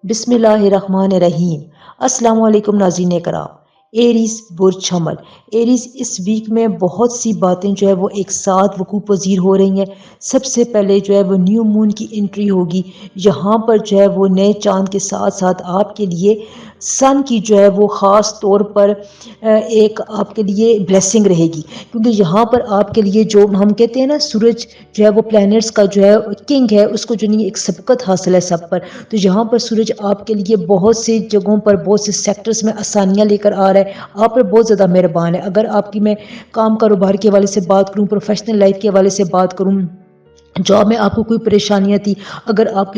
بسم اللہ الرحمن الرحیم۔ السلام علیکم ناظرین کرام۔ ایریز برج حمل، ایریز اس ویک میں بہت سی باتیں جو ہے وہ ایک ساتھ وقوع پذیر ہو رہی ہیں۔ سب سے پہلے جو ہے وہ نیو مون کی انٹری ہوگی، یہاں پر جو ہے وہ نئے چاند کے ساتھ ساتھ آپ کے لیے سن کی جو ہے وہ خاص طور پر ایک آپ کے لیے بلیسنگ رہے گی، کیونکہ یہاں پر آپ کے لیے جو ہم کہتے ہیں نا سورج جو ہے وہ پلینٹس کا جو ہے کنگ ہے، اس کو جو نہیں ایک سبقت حاصل ہے سب پر، تو یہاں پر سورج آپ کے لیے بہت سی جگہوں پر بہت سے سیکٹرز میں آسانیاں لے کر آ رہا ہے، آپ پر بہت زیادہ مہربان ہے۔ اگر آپ کی میں کام کاروبار کے حوالے سے بات کروں، پروفیشنل لائف کے حوالے سے بات کروں، جاب میں آپ کو کوئی پریشانیاں تھی، اگر آپ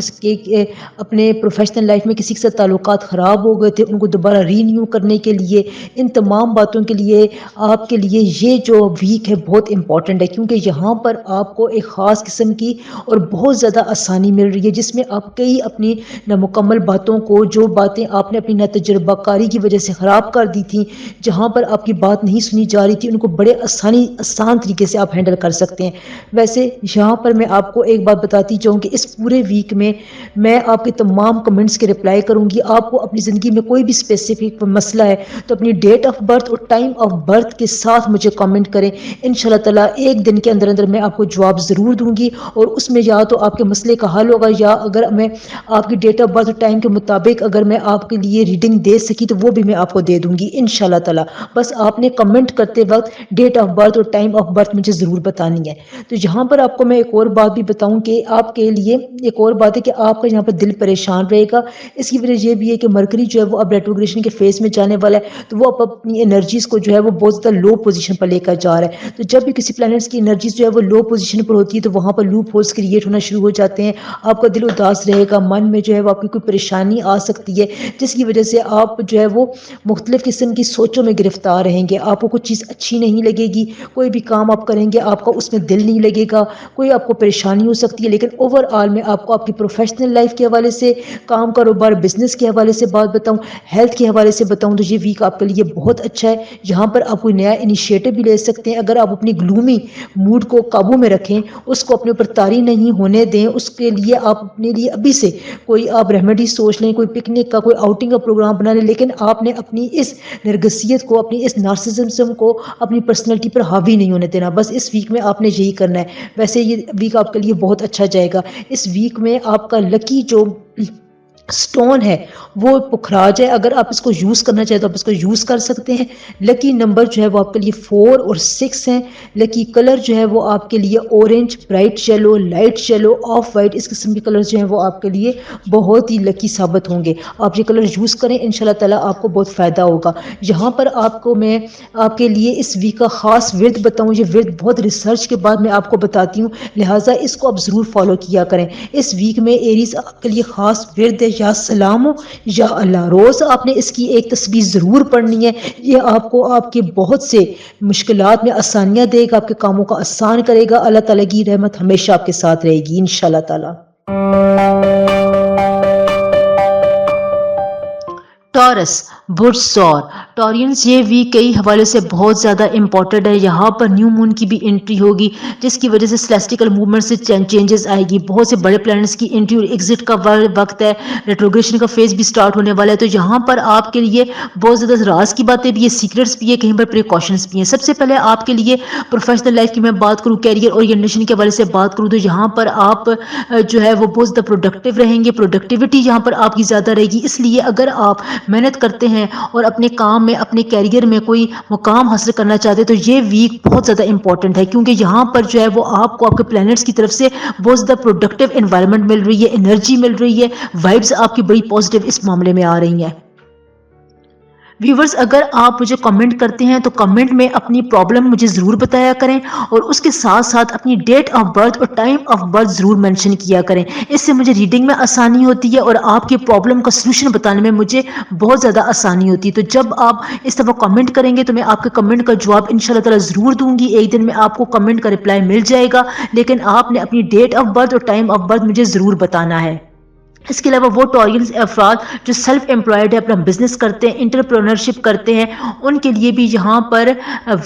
اپنے پروفیشنل لائف میں کسی کے ساتھ تعلقات خراب ہو گئے تھے، ان کو دوبارہ رینیو کرنے کے لیے، ان تمام باتوں کے لیے آپ کے لیے یہ جو ویک ہے بہت امپورٹنٹ ہے، کیونکہ یہاں پر آپ کو ایک خاص قسم کی اور بہت زیادہ آسانی مل رہی ہے، جس میں آپ کئی اپنی نامکمل باتوں کو، جو باتیں آپ نے اپنی ناتجربہ کاری کی وجہ سے خراب کر دی تھیں، جہاں پر آپ کی بات نہیں سنی جا رہی تھی، ان کو بڑے آسان طریقے سے آپ ہینڈل کر سکتے ہیں۔ ویسے یہاں پر میں آپ کو ایک بات بتاتی چاہوں کہ اس پورے ویک میں آپ کے تمام کمنٹس کے رپلائی کروں گی۔ آپ کو اپنی زندگی میں کوئی بھی اسپیسیفک مسئلہ ہے تو اپنی ڈیٹ آف برتھ اور ٹائم آف برتھ کے ساتھ مجھے کامنٹ کریں، انشاءاللہ تعالیٰ ایک دن کے اندر میں آپ کو جواب ضرور دوں گی، اور اس میں یا تو آپ کے مسئلے کا حل ہوگا، یا اگر میں آپ کی ڈیٹ آف برتھ اور ٹائم کے مطابق اگر میں آپ کے لیے ریڈنگ دے سکی تو وہ بھی میں آپ کو دے دوں گی انشاءاللہ تعالیٰ۔ بس آپ نے کمنٹ کرتے وقت ڈیٹ آف برتھ اور ٹائم آف برتھ مجھے ضرور بتانی ہے۔ تو یہاں پر آپ کو میں ایک اور بات بھی بتاؤں کہ آپ کے لیے ایک اور بات ہے کہ آپ کا یہاں پر دل پریشان رہے گا۔ اس کی وجہ یہ بھی ہے کہ مرکری جو ہے وہ اب ریٹروگریشن کے فیز میں جانے والا ہے، تو وہ اپنی انرجیز کو جو ہے وہ بہت زیادہ لو پوزیشن پر لے کر جا رہا ہے۔ تو جب بھی کسی پلانٹس کی انرجیز جو ہے وہ لو پوزیشن پر ہوتی ہے تو وہاں پر لوپ ہولز کریٹ ہونا شروع ہو جاتے ہیں، آپ کا دل اداس رہے گا، من میں جو ہے وہ آپ کی کوئی پریشانی آ سکتی ہے، جس کی وجہ سے آپ جو ہے وہ مختلف قسم کی سوچوں میں گرفتار رہیں گے، آپ کو کچھ چیز اچھی نہیں لگے گی، کوئی بھی کام آپ کریں گے آپ کا اس میں دل نہیں لگے گا، کوئی آپ کو پریشانی ہو سکتی ہے۔ لیکن اوور آل میں آپ کو آپ کی پروفیشنل لائف کے حوالے سے، کام کاروبار بزنس کے حوالے سے بات بتاؤں، ہیلتھ کے حوالے سے بتاؤں تو یہ ویک آپ کے لیے بہت اچھا ہے۔ یہاں پر آپ کوئی نیا انیشیٹو بھی لے سکتے ہیں، اگر آپ اپنی گلومی موڈ کو قابو میں رکھیں، اس کو اپنے اوپر طاری نہیں ہونے دیں، اس کے لیے آپ اپنے لیے ابھی سے کوئی آپ ریمیڈی سوچ لیں، کوئی پکنک کا، کوئی آؤٹنگ کا پروگرام بنا لیں، لیکن آپ نے اپنی اس نرگسیت کو، اپنی اس نارسسزم کو اپنی پرسنالٹی پر حاوی نہیں ہونے دینا، بس اس ویک میں آپ نے یہی کرنا ہے۔ ویسے یہ ویک آپ کے لیے بہت اچھا جائے گا۔ اس ویک میں آپ کا لکی جو سٹون ہے وہ پکھراج ہے، اگر آپ اس کو یوز کرنا چاہتے تو آپ اس کو یوز کر سکتے ہیں۔ لکی نمبر جو ہے وہ آپ کے لیے 4 اور 6 ہیں۔ لکی کلر جو ہے وہ آپ کے لیے orange, bright yellow, light yellow, off white, اس قسم کے کلر جو ہیں وہ آپ کے لیے بہت ہی لکی ثابت ہوں گے۔ آپ یہ کلر یوز کریں، انشاءاللہ تعالیٰ آپ کو بہت فائدہ ہوگا۔ یہاں پر آپ کو میں آپ کے لیے اس ویک کا خاص ورد بتاؤں، یہ ورد بہت ریسرچ کے بعد میں آپ کو بتاتی ہوں، لہٰذا اس کو آپ ضرور فالو کیا کریں۔ اس ویک میں ایریز آپ کے لیے خاص ورد ہے یا سلام یا اللہ، روز آپ نے اس کی ایک تسبیح ضرور پڑھنی ہے، یہ آپ کو آپ کے بہت سے مشکلات میں آسانیاں دے گا، آپ کے کاموں کو آسان کرے گا، اللہ تعالیٰ کی رحمت ہمیشہ آپ کے ساتھ رہے گی انشاءاللہ تعالیٰ۔ ٹورس برج سور، ٹورینز یہ ویک کئی حوالے سے بہت زیادہ امپورٹنٹ ہے۔ یہاں پر نیو مون کی بھی انٹری ہوگی، جس کی وجہ سے سلیسٹیکل موومنٹ سے چینجز آئے گی، بہت سے بڑے پلانٹس کی انٹری اور ایگزٹ کا وقت ہے، ریٹروگریشن کا فیز بھی سٹارٹ ہونے والا ہے، تو یہاں پر آپ کے لیے بہت زیادہ راز کی باتیں بھی ہیں، سیکرٹس بھی ہیں، کہیں پر پریکاشنز بھی ہیں۔ سب سے پہلے آپ کے لیے پروفیشنل لائف کی میں بات کروں، کیریئر اورینٹیشن کے حوالے سے بات کروں، تو یہاں پر آپ جو ہے وہ بہت زیادہ پروڈکٹیو رہیں گے، پروڈکٹیوٹی یہاں پر آپ کی زیادہ رہے گی، اس لیے اگر آپ محنت کرتے ہیں اور اپنے کام میں، اپنے کیریئر میں کوئی مقام حاصل کرنا چاہتے ہیں تو یہ ویک بہت زیادہ امپورٹنٹ ہے، کیونکہ یہاں پر جو ہے وہ آپ کو آپ کے پلینٹس کی طرف سے بہت زیادہ پروڈکٹیو انوائرمنٹ مل رہی ہے، انرجی مل رہی ہے، وائبز آپ کی بڑی پازیٹیو اس معاملے میں آ رہی ہیں۔ ویورز اگر آپ مجھے کمنٹ کرتے ہیں تو کمنٹ میں اپنی پرابلم مجھے ضرور بتایا کریں، اور اس کے ساتھ ساتھ اپنی ڈیٹ آف برتھ اور ٹائم آف برتھ ضرور مینشن کیا کریں، اس سے مجھے ریڈنگ میں آسانی ہوتی ہے اور آپ کی پرابلم کا سلوشن بتانے میں مجھے بہت زیادہ آسانی ہوتی ہے۔ تو جب آپ اس طرح کمنٹ کریں گے تو میں آپ کے کمنٹ کا جواب انشاءاللہ تعالیٰ ضرور دوں گی، ایک دن میں آپ کو کمنٹ کا رپلائی مل جائے گا، لیکن آپ نے اپنی ڈیٹ آف برتھ اور ٹائم آف برتھ مجھے ضرور بتانا ہے۔ اس کے علاوہ وہ ٹورینس افراد جو سیلف امپلائڈ ہے، اپنا بزنس کرتے ہیں، انٹرپرونرشپ کرتے ہیں، ان کے لیے بھی یہاں پر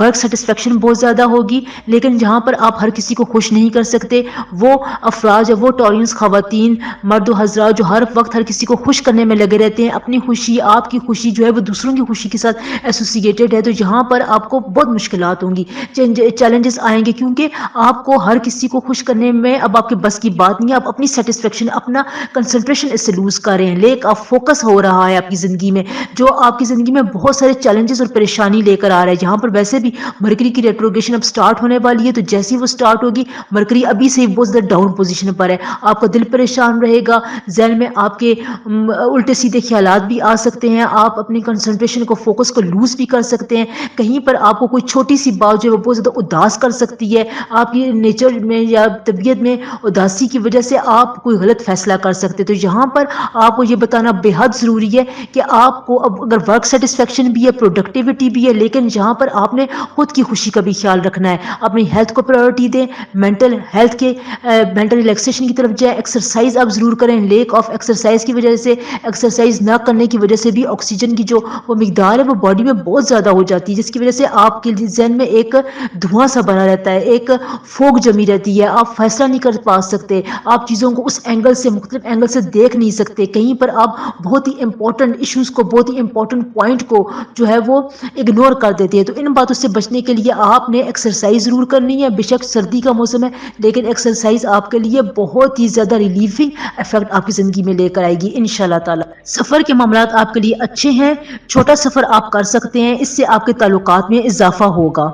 ورک سیٹسفیکشن بہت زیادہ ہوگی، لیکن جہاں پر آپ ہر کسی کو خوش نہیں کر سکتے، وہ افراد یا وہ ٹورینس خواتین، مرد و حضرات جو ہر وقت ہر کسی کو خوش کرنے میں لگے رہتے ہیں، اپنی خوشی، آپ کی خوشی جو ہے وہ دوسروں کی خوشی کے ساتھ ایسوسیٹیڈ ہے، تو یہاں پر آپ کو بہت مشکلات ہوں گی، چیلنجز آئیں گے، کیونکہ آپ کو ہر کسی کو خوش کرنے میں اب آپ کے بس کی بات نہیں ہے، آپ اپنی سیٹسفیکشن، اپنا کنسنٹریشن اس سے لوز کر رہے ہیں، لیک آف فوکس ہو رہا ہے آپ کی زندگی میں، جو آپ کی زندگی میں بہت سارے چیلنجز اور پریشانی لے کر آ رہا ہے، جہاں پر ویسے بھی مرکری کی ریٹروگیشن اب سٹارٹ ہونے والی ہے، تو جیسی وہ سٹارٹ ہوگی، مرکری ابھی سے بہت زیادہ ڈاؤن پوزیشن پر ہے، آپ کا دل پریشان رہے گا، ذہن میں آپ کے الٹے سیدھے خیالات بھی آ سکتے ہیں، آپ اپنی کنسنٹریشن کو، فوکس کو لوز بھی کر سکتے ہیں، کہیں پر آپ کو کوئی چھوٹی سی بات جو ہے وہ بہت زیادہ اداس کر سکتی ہے، آپ کی نیچر میں یا طبیعت میں اداسی کی وجہ سے آپ کوئی غلط فیصلہ کر سکتے، تو یہاں پر آپ کو یہ بتانا بے حد ضروری ہے کہ آپ کو اب اگر ورک سیٹسفیکشن بھی ہے، پروڈکٹیوٹی بھی ہے، لیکن یہاں پر آپ نے خود کی خوشی کا بھی خیال رکھنا ہے، اپنی ہیلتھ کو پرائیورٹی دیں، مینٹل ہیلتھ کے مینٹل ریلیکسیشن کی طرف جائیں، ایکسرسائز آپ ضرور کریں، لیک آف ایکسرسائز کی وجہ سے، ایکسرسائز نہ کرنے کی وجہ سے بھی آکسیجن کی جو وہ مقدار ہے وہ باڈی میں بہت زیادہ ہو جاتی ہے، جس کی وجہ سے آپ کے ذہن میں ایک دھواں سا بنا رہتا ہے، ایک فوگ جمی رہتی ہے، آپ فیصلہ نہیں کر پا سکتے، آپ چیزوں کو اس اینگل سے، مختلف اینگل سے دیکھ نہیں سکتے، کہیں پر آپ بہت ہی امپورٹنٹ ایشوز کو، بہت ہی امپورٹنٹ پوائنٹ کو جو ہے وہ اگنور کر دیتے ہیں، تو ان باتوں سے بچنے کے لیے آپ نے ایکسرسائز ضرور کرنی ہے، بے شک سردی کا موسم ہے، لیکن ایکسرسائز آپ کے لیے بہت ہی زیادہ ریلیفنگ افیکٹ آپ کی زندگی میں لے کر آئے گی انشاءاللہ تعالی۔ سفر کے معاملات آپ کے لیے اچھے ہیں، چھوٹا سفر آپ کر سکتے ہیں، اس سے آپ کے تعلقات میں اضافہ ہوگا۔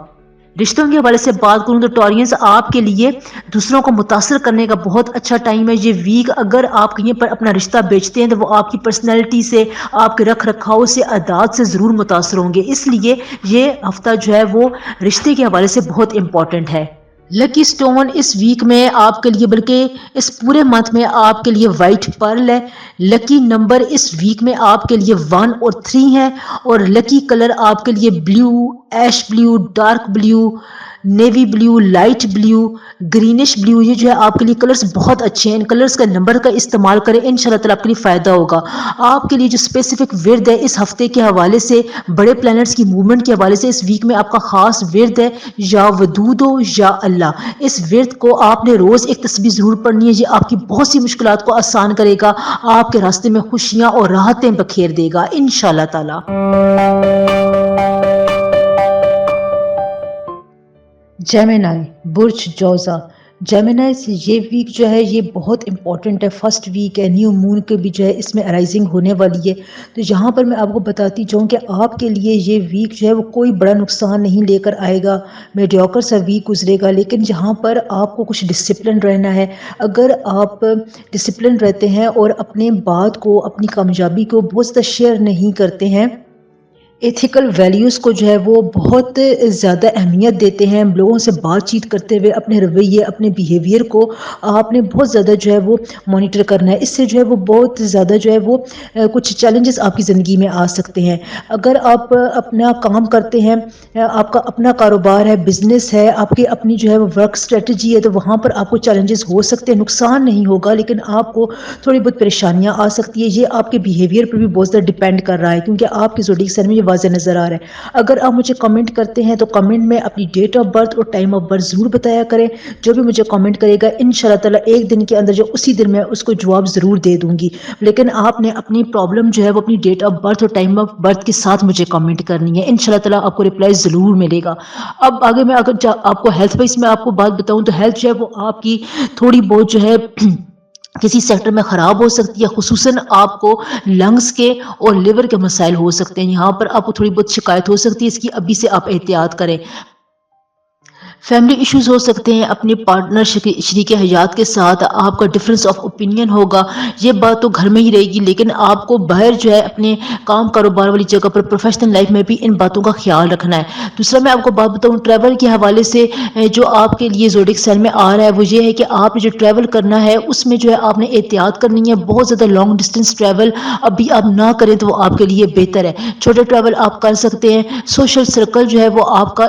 رشتوں کے حوالے سے بات کروں تو ٹورینس آپ کے لیے دوسروں کو متاثر کرنے کا بہت اچھا ٹائم ہے، یہ ویک اگر آپ کہیں پر اپنا رشتہ بیچتے ہیں تو وہ آپ کی پرسنالٹی سے، آپ کے رکھ رکھاؤ سے، عادات سے ضرور متاثر ہوں گے، اس لیے یہ ہفتہ جو ہے وہ رشتے کے حوالے سے بہت امپورٹنٹ ہے۔ لکی سٹون اس ویک میں آپ کے لیے، بلکہ اس پورے منتھ میں آپ کے لیے وائٹ پرل ہے، لکی نمبر اس ویک میں آپ کے لیے 1 اور 3 ہے، اور لکی کلر آپ کے لیے blue, ash blue, dark blue, navy blue, light blue, greenish blue, یہ جو ہے آپ کے لیے کلرز بہت اچھے ہیں، ان کلرز کا نمبر کا استعمال کریں، انشاءاللہ تعالی آپ کے لیے فائدہ ہوگا۔ آپ کے لیے جو اسپیسیفک ورد ہے اس ہفتے کے حوالے سے، بڑے پلانٹس کی موومنٹ کے حوالے سے، اس ویک میں آپ کا خاص ورد ہے یا ودود ہو یا اللہ، اس ورد کو آپ نے روز ایک تسبیح ضرور پڑھنی ہے، یہ آپ کی بہت سی مشکلات کو آسان کرے گا، آپ کے راستے میں خوشیاں اور راحتیں بکھیر دے گا انشاءاللہ تعالی۔ جیمنائی برج جوزا، جیمنائی سے یہ ویک جو ہے یہ بہت امپورٹنٹ ہے، فرسٹ ویک ہے، نیو مون کے بھی جو ہے اس میں ارائزنگ ہونے والی ہے، تو یہاں پر میں آپ کو بتاتی جاؤں کہ آپ کے لیے یہ ویک جو ہے وہ کوئی بڑا نقصان نہیں لے کر آئے گا، میڈیوکر سا ویک گزرے گا، لیکن یہاں پر آپ کو کچھ ڈسپلن رہنا ہے، اگر آپ ڈسپلن رہتے ہیں اور اپنے بات کو، اپنی کامیابی کو بہت زیادہ شیئر نہیں کرتے ہیں، ایتھیکل ویلیوز کو جو ہے وہ بہت زیادہ اہمیت دیتے ہیں، لوگوں سے بات چیت کرتے ہوئے اپنے رویے، اپنے بیہیویئر کو آپ نے بہت زیادہ جو ہے وہ مانیٹر کرنا ہے، اس سے جو ہے وہ بہت زیادہ جو ہے وہ کچھ چیلنجز آپ کی زندگی میں آ سکتے ہیں۔ اگر آپ اپنا کام کرتے ہیں، آپ کا اپنا کاروبار ہے، بزنس ہے، آپ کی اپنی جو ہے وہ ورک اسٹریٹجی ہے، تو وہاں پر آپ کو چیلنجز ہو سکتے ہیں، نقصان نہیں ہوگا لیکن آپ کو تھوڑی بہت پریشانیاں آ سکتی ہے، یہ آپ کے بیہیویئر پر بھی بہت زیادہ ڈیپینڈ کر رہا ہے، کیونکہ آپ کی زوڈیک سائن میں یہ واضح نظر آ رہا ہے۔ اگر آپ مجھے کمنٹ کرتے ہیں تو کمنٹ میں اپنی ڈیٹ آف برتھ اور ٹائم آف برتھ ضرور بتایا کریں، جو بھی مجھے کمنٹ کرے گا انشاءاللہ تعالی ایک دن کے اندر جو اسی دن میں اس کو جواب ضرور دے دوں گی، لیکن آپ نے اپنی پرابلم جو ہے وہ اپنی ڈیٹ آف برتھ اور ٹائم آف برتھ کے ساتھ مجھے کمنٹ کرنی ہے، انشاءاللہ تعالی آپ کو رپلائی ضرور ملے گا۔ اب آگے میں اگر آپ کو ہیلتھ وائز میں آپ کو بات بتاؤں تو ہیلتھ جو ہے وہ آپ کی تھوڑی بہت جو ہے کسی سیکٹر میں خراب ہو سکتی ہے، خصوصاً آپ کو لنگز کے اور لیور کے مسائل ہو سکتے ہیں، یہاں پر آپ کو تھوڑی بہت شکایت ہو سکتی ہے، اس کی ابھی سے آپ احتیاط کریں۔ فیملی ایشوز ہو سکتے ہیں، اپنے پارٹنر شریک حیات کے ساتھ آپ کا ڈفرینس آف اوپینین ہوگا، یہ بات تو گھر میں ہی رہے گی، لیکن آپ کو باہر جو ہے اپنے کام کاروبار والی جگہ پر، پروفیشنل لائف میں بھی ان باتوں کا خیال رکھنا ہے۔ دوسرا میں آپ کو بات بتاؤں ٹریول کے حوالے سے، جو آپ کے لیے زوڈک سائن میں آ رہا ہے وہ یہ ہے کہ آپ نے جو ٹریول کرنا ہے اس میں جو ہے آپ نے احتیاط کرنی ہے، بہت زیادہ لانگ ڈسٹینس ٹریول ابھی آپ نہ کریں تو وہ آپ کے لیے بہتر ہے، چھوٹے ٹریول آپ کر سکتے ہیں، سوشل سرکل جو ہے وہ آپ کا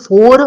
4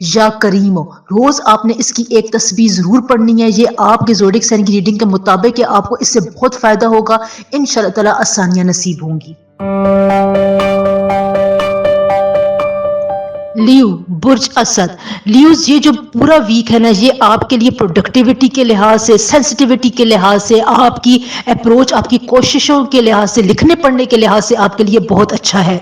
یا کریم ہو، روز آپ نے اس کی ایک تسبیح ضرور پڑھنی ہے. یہ آپ کے زوڈک سائن کی ریڈنگ کے مطابق ہے، آپ کو اس سے بہت فائدہ ہوگا، انشاءاللہ تعالی آسانیاں نصیب ہوں گی. لیو برج اسد، لیوز یہ جو پورا ویک ہے نا، یہ آپ کے لیے پروڈکٹیوٹی کے لحاظ سے، سینسٹیوٹی کے لحاظ سے، آپ کی اپروچ، آپ کی کوششوں کے لحاظ سے، لکھنے پڑھنے کے لحاظ سے آپ کے لیے بہت اچھا ہے.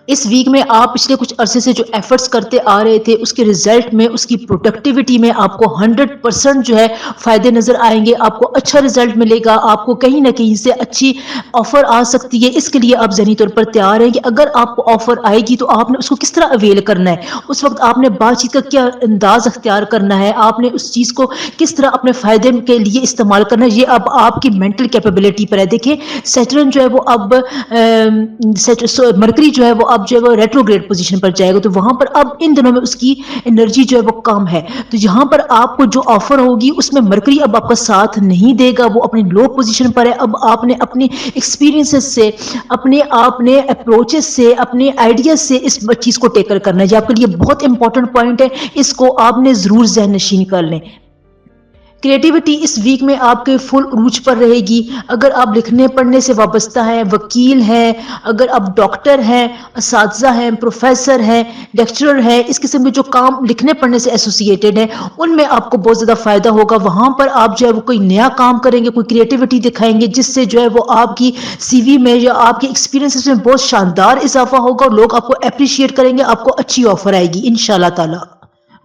اس ویک میں آپ پچھلے کچھ عرصے سے جو ایفرٹس کرتے آ رہے تھے، اس کے ریزلٹ میں، اس کی پروڈکٹیوٹی میں آپ کو 100% جو ہے فائدے نظر آئیں گے. آپ کو اچھا ریزلٹ ملے گا، آپ کو کہیں نہ کہیں سے اچھی آفر آ سکتی ہے. اس کے لیے آپ ذہنی طور پر تیار ہیں کہ اگر آپ کو آفر آئے گی تو آپ نے اس کو کس طرح اویل کرنا ہے، اس وقت آپ نے بات چیت کا کیا انداز اختیار کرنا ہے، آپ نے اس چیز کو کس طرح اپنے فائدے کے لیے استعمال کرنا ہے. یہ اب آپ کی مینٹل کیپیبلٹی پر ہے. دیکھیں سیٹرن جو ہے وہ اب مرکری جو ہے وہ اب جو ہے وہ ریٹروگریڈ پوزیشن پر جائے گا، تو وہاں پر اب ان دنوں میں اس کی انرجی جو ہے وہ کم ہے. تو یہاں پر آپ کو جو آفر ہوگی اس میں مرکری اب آپ کا ساتھ نہیں دے گا، وہ اپنی لو پوزیشن پر ہے. اب آپ نے اپنی ایکسپیرینسز سے، اپنے آپ نے اپروچز سے، اپنے آئیڈیاز سے اس چیز کو ٹیکر کرنا ہے. یہ آپ کے لیے بہت امپورٹنٹ پوائنٹ ہے، اس کو آپ نے ضرور ذہن نشین کر لیں. کریٹیوٹی اس ویک میں آپ کے فل عروج پر رہے گی. اگر آپ لکھنے پڑھنے سے وابستہ ہیں، وکیل ہیں، اگر آپ ڈاکٹر ہیں، اساتذہ ہیں، پروفیسر ہیں، لیکچرر ہیں، اس قسم کے جو کام لکھنے پڑھنے سے ایسوسیٹڈ ہیں، ان میں آپ کو بہت زیادہ فائدہ ہوگا. وہاں پر آپ جو ہے وہ کوئی نیا کام کریں گے، کوئی کریٹیوٹی دکھائیں گے، جس سے جو ہے وہ آپ کی سی وی میں یا آپ کے ایکسپیرینس میں بہت شاندار اضافہ ہوگا، اور لوگ آپ کو اپریشیٹ کریں گے، آپ کو اچھی آفر آئے گی انشاءاللہ تعالی.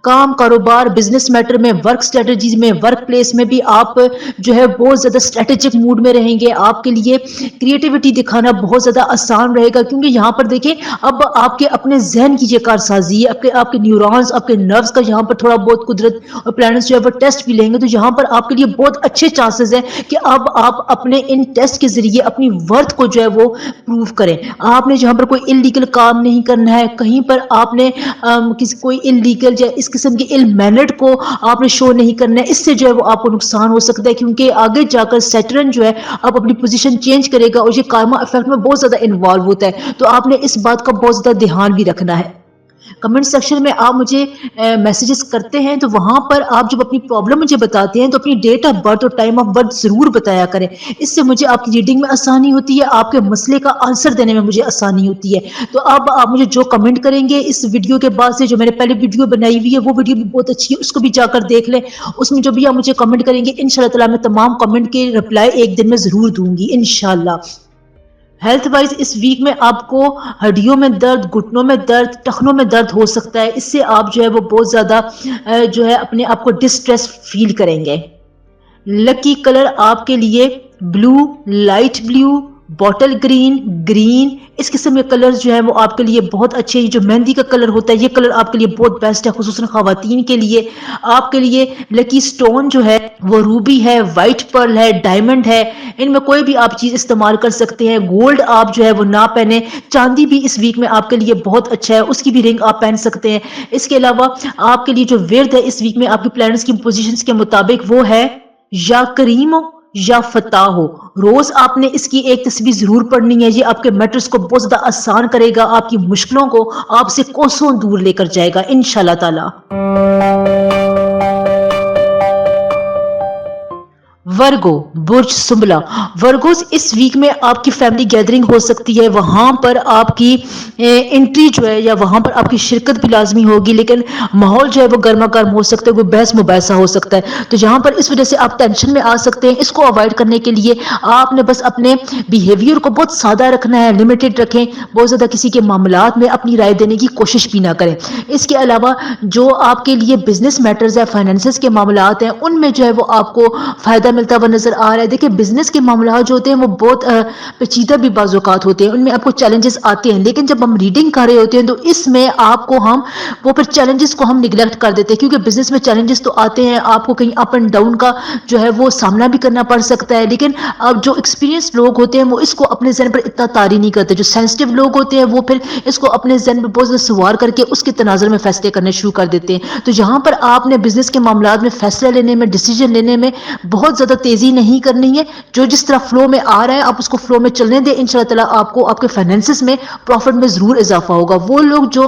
کام، کاروبار، بزنس میٹر میں، ورک سٹریٹجیز میں، ورک پلیس میں بھی آپ جو ہے بہت زیادہ اسٹریٹجک موڈ میں رہیں گے. آپ کے لیے کریٹیوٹی دکھانا بہت زیادہ آسان رہے گا، کیونکہ یہاں پر دیکھیں اب آپ کے اپنے ذہن کی یہ کارسازی ہے، آپ کے نیورونز، آپ کے نروز کا یہاں پر تھوڑا بہت قدرت اور پلانٹس جو ہے وہ ٹیسٹ بھی لیں گے. تو یہاں پر آپ کے لیے بہت اچھے چانسز ہیں کہ اب آپ اپنے ان ٹیسٹ کے ذریعے اپنی ورتھ کو جو ہے وہ پروف کریں. آپ نے جہاں پر کوئی انلیگل کام نہیں کرنا ہے، کہیں پر آپ نے کوئی انلیگل یا اس قسم کے علم مینٹ کو آپ نے شو نہیں کرنا ہے. اس سے جو ہے وہ آپ کو نقصان ہو سکتا ہے، کیونکہ آگے جا کر سیٹرن جو ہے آپ اپنی پوزیشن چینج کرے گا، اور یہ کارما افیکٹ میں بہت زیادہ انوالو ہوتا ہے. تو آپ نے اس بات کا بہت زیادہ دھیان بھی رکھنا ہے. کمنٹ سیکشن میں آپ مجھے میسیجز کرتے ہیں، تو وہاں پر آپ جب اپنی پرابلم مجھے بتاتے ہیں تو اپنی ڈیٹ آف برتھ اور ٹائم آف برتھ ضرور بتایا کریں. اس سے مجھے آپ کی ریڈنگ میں آسانی ہوتی ہے، آپ کے مسئلے کا آنسر دینے میں مجھے آسانی ہوتی ہے. تو اب آپ مجھے جو کمنٹ کریں گے اس ویڈیو کے بعد سے، جو میں نے پہلے ویڈیو بنائی ہوئی ہے وہ ویڈیو بھی بہت اچھی ہے، اس کو بھی جا کر دیکھ لیں. اس میں جو بھی آپ مجھے کمنٹ کریں گے انشاءاللہ تعالی میں تمام کمنٹ کے رپلائی ایک دن میں ضرور دوں گی انشاءاللہ. ہیلتھ وائز اس ویک میں آپ کو ہڈیوں میں درد، گھٹنوں میں درد، ٹخنوں میں درد ہو سکتا ہے. اس سے آپ جو ہے وہ بہت زیادہ جو ہے اپنے آپ کو ڈسٹریس فیل کریں گے. لکی کلر آپ کے لیے blue, light blue, bottle green, green, اس قسم کے کلرز جو ہیں وہ آپ کے لیے بہت اچھے ہیں. جو مہندی کا کلر ہوتا ہے، یہ کلر آپ کے لیے بہت بیسٹ ہے، خصوصاً خواتین کے لیے. آپ کے لیے لکی سٹون جو ہے وہ روبی ہے، وائٹ پرل ہے، ڈائمنڈ ہے. ان میں کوئی بھی آپ چیز استعمال کر سکتے ہیں. گولڈ آپ جو ہے وہ نہ پہنے. چاندی بھی اس ویک میں آپ کے لیے بہت اچھا ہے، اس کی بھی رنگ آپ پہن سکتے ہیں. اس کے علاوہ آپ کے لیے جو ورد ہے اس ویک میں آپ کی پلانٹس کی پوزیشنز کے مطابق، وہ ہے یا کریم ہو یا فتح ہو. روز آپ نے اس کی ایک تسبیح ضرور پڑھنی ہے. یہ آپ کے میٹرز کو بہت زیادہ آسان کرے گا، آپ کی مشکلوں کو آپ سے کوسوں دور لے کر جائے گا انشاءاللہ تعالی. ورگو برج سنبلا، ورگوز اس ویک میں آپ کی فیملی گیدرنگ ہو سکتی ہے. وہاں پر آپ کی انٹری جو ہے یا وہاں پر آپ کی شرکت بھی لازمی ہوگی، لیکن ماحول جو ہے وہ گرما گرم ہو سکتا ہے، کوئی بحث مباحثہ ہو سکتا ہے. تو یہاں پر اس وجہ سے آپ ٹینشن میں آ سکتے ہیں. اس کو اوائڈ کرنے کے لیے آپ نے بس اپنے بیہیویئر کو بہت سادہ رکھنا ہے، لمیٹڈ رکھیں. بہت زیادہ کسی کے معاملات میں اپنی رائے دینے کی کوشش بھی نہ کریں. اس کے علاوہ جو آپ کے لیے بزنس میٹرز ہے، فائنینسز کے معاملات ہیں، ان میں جو ہے وہ آپ کو فائدہ ملتا ہوا نظر آ رہا ہے. دیکھیں بزنس کے معاملات جو ہوتے ہیں وہ بہت پیچیدہ بھی بعض اوقات ہوتے ہیں، ان میں آپ کو چیلنجز آتے ہیں. لیکن جب ہم ریڈنگ کر رہے ہوتے ہیں تو اس میں آپ کو وہ پھر چیلنجز کو ہم نگلیکٹ کر دیتے ہیں، کیونکہ بزنس میں چیلنجز تو آتے ہیں، آپ کو کہیں اپ اینڈ ڈاؤن کا جو ہے وہ سامنا بھی کرنا پڑ سکتا ہے. لیکن اب جو ایکسپیرینس لوگ ہوتے ہیں وہ اس کو اپنے ذہن پر اتنا طاری نہیں کرتے. جو سینسٹیو لوگ ہوتے ہیں وہ پھر اس کو اپنے ذہن پر بہت زیادہ سوار کر کے اس کے تناظر میں فیصلے کرنے شروع کر دیتے ہیں. تو یہاں پر آپ نے بزنس کے معاملات میں فیصلہ لینے میں، ڈیسیجن لینے میں بہت زیادہ تیزی نہیں کرنی ہے. جو جس طرح فلو میں آ رہا ہے آپ اس کو فلو میں چلنے دیں. انشاءاللہ تعالی آپ کو آپ کے فائنینسز میں پروفٹ میں ضرور اضافہ ہوگا. وہ لوگ جو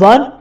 1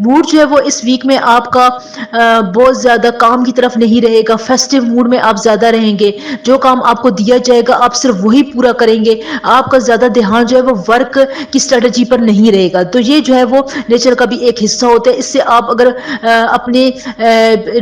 موڈ جو ہے وہ اس ویک میں آپ کا بہت زیادہ کام کی طرف نہیں رہے گا، فیسٹیو موڈ میں آپ زیادہ رہیں گے، جو کام آپ کو دیا جائے گا آپ صرف وہی پورا کریں گے، آپ کا زیادہ دھیان جو ہے وہ ورک کی اسٹریٹجی پر نہیں رہے گا۔ تو یہ جو ہے وہ نیچر کا بھی ایک حصہ ہوتا ہے، اس سے آپ اگر اپنے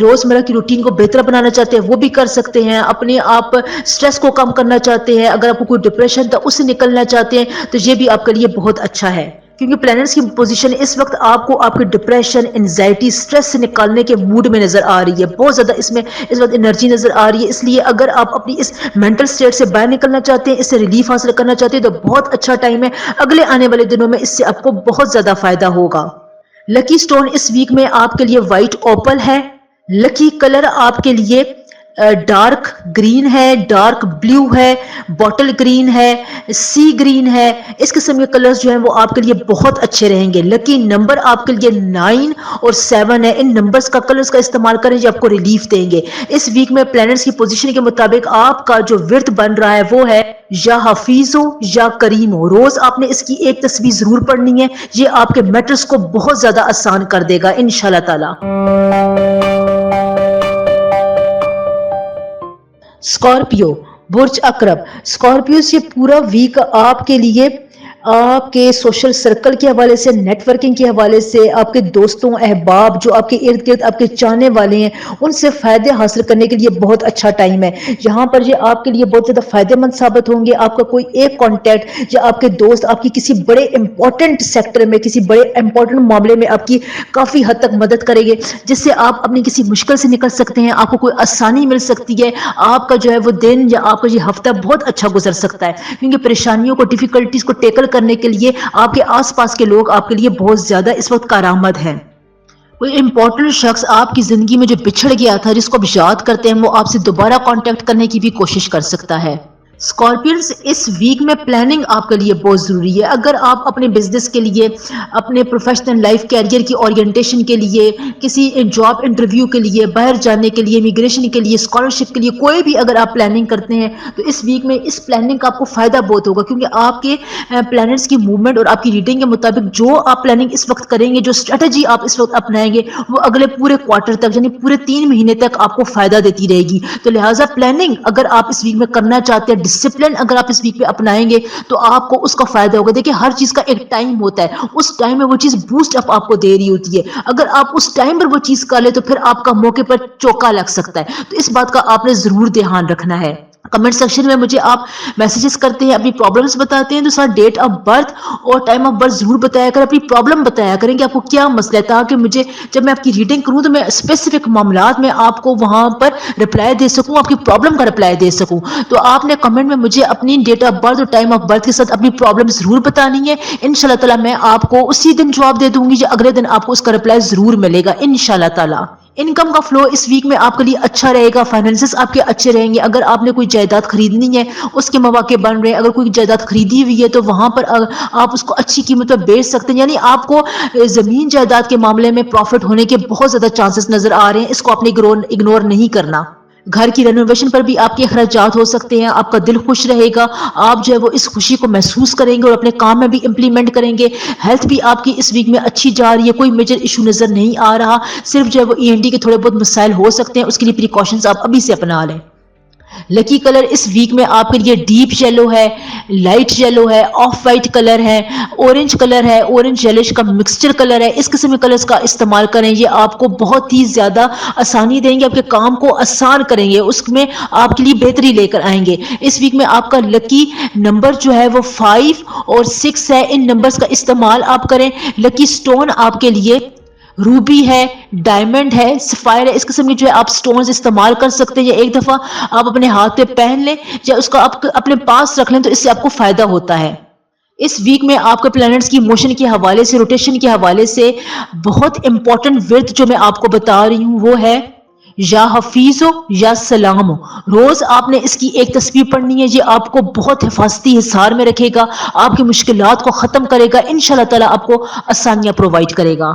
روزمرہ کی روٹین کو بہتر بنانا چاہتے ہیں وہ بھی کر سکتے ہیں، اپنے آپ سٹریس کو کم کرنا چاہتے ہیں، اگر آپ کو کوئی ڈپریشن تھا اس سے نکلنا چاہتے ہیں تو یہ بھی آپ کے لیے بہت اچھا ہے، کیونکہ پلانٹس کی پوزیشن اس وقت آپ کو آپ کے ڈپریشن، انزائٹی، سٹریس سے نکالنے کے موڈ میں نظر آ رہی ہے، بہت زیادہ اس میں اس وقت انرجی نظر آ رہی ہے۔ اس لیے اگر آپ اپنی اس مینٹل سٹیٹ سے باہر نکلنا چاہتے ہیں، اس سے ریلیف حاصل کرنا چاہتے ہیں تو بہت اچھا ٹائم ہے، اگلے آنے والے دنوں میں اس سے آپ کو بہت زیادہ فائدہ ہوگا۔ لکی سٹون اس ویک میں آپ کے لیے وائٹ اوپل ہے، لکی کلر آپ کے لیے ڈارک گرین ہے، ڈارک بلیو ہے، باٹل گرین ہے، سی گرین ہے، اس قسم کے کلرز جو ہیں وہ آپ کے لیے بہت اچھے رہیں گے۔ لکی نمبر آپ کے لیے 9 اور 7 ہے، ان نمبرز کا کلرز کا استعمال کریں جو آپ کو ریلیف دیں گے۔ اس ویک میں پلانٹس کی پوزیشن کے مطابق آپ کا جو ورت بن رہا ہے وہ ہے یا حفیظ ہو یا کریم ہو، روز آپ نے اس کی ایک تصویر ضرور پڑھنی ہے، یہ آپ کے میٹرز کو بہت زیادہ آسان کر دے گا انشاءاللہ تعالی۔ اسکارپیو برج اقرب، اسکارپیو سے پورا ویک آپ کے لیے آپ کے سوشل سرکل کے حوالے سے، نیٹ ورکنگ کے حوالے سے، آپ کے دوستوں احباب جو آپ کے ارد گرد آپ کے چاہنے والے ہیں ان سے فائدے حاصل کرنے کے لیے بہت اچھا ٹائم ہے، یہاں پر یہ آپ کے لیے بہت زیادہ فائدے مند ثابت ہوں گے۔ آپ کا کوئی ایک کانٹیکٹ یا آپ کے دوست آپ کی کسی بڑے امپورٹنٹ سیکٹر میں، کسی بڑے امپورٹنٹ معاملے میں آپ کی کافی حد تک مدد کرے گے، جس سے آپ اپنی کسی مشکل سے نکل سکتے ہیں، آپ کو کوئی آسانی مل سکتی ہے، آپ کا جو ہے وہ دن یا آپ کا یہ ہفتہ بہت اچھا گزر سکتا ہے، کیونکہ پریشانیوں کو، ڈیفیکلٹیز کو ٹیکل کرنے کے لیے آپ کے آس پاس کے لوگ آپ کے لیے بہت زیادہ اس وقت کارآمد ہیں۔ کوئی امپورٹنٹ شخص آپ کی زندگی میں جو بچھڑ گیا تھا، جس کو آپ یاد کرتے ہیں، وہ آپ سے دوبارہ کانٹیکٹ کرنے کی بھی کوشش کر سکتا ہے۔ اسکارپینز اس ویک میں پلاننگ آپ کے لیے بہت ضروری ہے، اگر آپ اپنے بزنس کے لیے، اپنے پروفیشنل لائف کیریئر کی اورینٹیشن کے لیے، کسی جاب انٹرویو کے لیے، باہر جانے کے لیے، امیگریشن کے لیے، اسکالرشپ کے لیے، کوئی بھی اگر آپ پلاننگ کرتے ہیں تو اس ویک میں اس پلاننگ کا آپ کو فائدہ بہت ہوگا، کیونکہ آپ کے پلانٹس کی موومنٹ اور آپ کی ریڈنگ کے مطابق جو آپ پلاننگ اس وقت کریں گے، جو اسٹریٹجی آپ اس وقت اپنائیں گے، وہ اگلے پورے کوارٹر تک یعنی پورے 3 مہینے تک آپ کو فائدہ دیتی رہے گی۔ تو لہٰذا پلاننگ اگر آپ اس ویک میں کرنا چاہتے ہیں، ڈسپلن اگر آپ اس ویک پہ اپنائیں گے تو آپ کو اس کا فائدہ ہوگا۔ دیکھیں ہر چیز کا ایک ٹائم ہوتا ہے، اس ٹائم میں وہ چیز بوسٹ اپ آپ کو دے رہی ہوتی ہے، اگر آپ اس ٹائم پر وہ چیز کر لیں تو پھر آپ کا موقع پر چوکا لگ سکتا ہے، تو اس بات کا آپ نے ضرور دھیان رکھنا ہے۔ کمنٹ سیکشن میں مجھے آپ میسیجز کرتے ہیں، اپنی پرابلمز بتاتے ہیں تو ساتھ ڈیٹ آف برتھ اور ٹائم آف برتھ ضرور بتایا کریں، اپنی پرابلم بتایا کریں کہ آپ کو کیا مسئلہ ہے، تاکہ مجھے جب میں آپ کی ریڈنگ کروں تو میں اسپیسیفک معاملات میں آپ کو وہاں پر رپلائی دے سکوں، آپ کی پرابلم کا رپلائی دے سکوں۔ تو آپ نے کمنٹ میں مجھے اپنی ڈیٹ آف برتھ اور ٹائم آف برتھ کے ساتھ اپنی پرابلم ضرور بتانی ہے، انشاءاللہ تعالی میں آپ کو اسی دن جواب دے دوں گی یا اگلے دن آپ کو اس کا رپلائی ضرور ملے گا انشاءاللہ تعالی۔ انکم کا فلو اس ویک میں آپ کے لیے اچھا رہے گا، فائنینسز آپ کے اچھے رہیں گے، اگر آپ نے کوئی جائیداد خریدنی ہے اس کے مواقع بن رہے ہیں، اگر کوئی جائیداد خریدی ہوئی ہے تو وہاں پر آپ اس کو اچھی قیمت پر بیچ سکتے ہیں، یعنی آپ کو زمین جائیداد کے معاملے میں پروفٹ ہونے کے بہت زیادہ چانسز نظر آ رہے ہیں، اس کو آپ نے اگنور نہیں کرنا۔ گھر کی رینوویشن پر بھی آپ کے اخراجات ہو سکتے ہیں، آپ کا دل خوش رہے گا، آپ جو ہے وہ اس خوشی کو محسوس کریں گے اور اپنے کام میں بھی امپلیمنٹ کریں گے۔ ہیلتھ بھی آپ کی اس ویک میں اچھی جا رہی ہے، کوئی میجر ایشو نظر نہیں آ رہا، صرف جو ہے وہ ENT کے تھوڑے بہت مسائل ہو سکتے ہیں، اس کے لیے پریکاشنز آپ ابھی سے اپنا لیں۔ لکی کلر اس ویک میں آپ کے لیے ڈیپ یلو ہے، لائٹ یلو ہے، آف وائٹ کلر ہے، اورنج کلر ہے، اورنج یلوش کا مکسچر کلر ہے، اس قسم کے کلرز کا استعمال کریں، یہ آپ کو بہت ہی زیادہ آسانی دیں گے، آپ کے کام کو آسان کریں گے، اس میں آپ کے لیے بہتری لے کر آئیں گے۔ اس ویک میں آپ کا لکی نمبر جو ہے وہ 5 اور 6 ہے، ان نمبرز کا استعمال آپ کریں۔ لکی سٹون آپ کے لیے روبی ہے، ڈائمنڈ ہے، سفائر ہے، اس قسم کے جو ہے آپ سٹونز استعمال کر سکتے ہیں، یا ایک دفعہ آپ اپنے ہاتھ پہ پہن لیں یا اس کو آپ اپنے پاس رکھ لیں تو اس سے آپ کو فائدہ ہوتا ہے۔ اس ویک میں آپ کے پلانٹس کی موشن کے حوالے سے، روٹیشن کے حوالے سے بہت امپورٹنٹ ورد جو میں آپ کو بتا رہی ہوں وہ ہے یا حفیظ ہو یا سلام ہو، روز آپ نے اس کی ایک تصویر پڑھنی ہے، یہ آپ کو بہت حفاظتی حصار میں رکھے گا، آپ کی مشکلات کو ختم کرے گا، انشاءاللہ تعالی آپ کو آسانیاں پرووائڈ کرے گا۔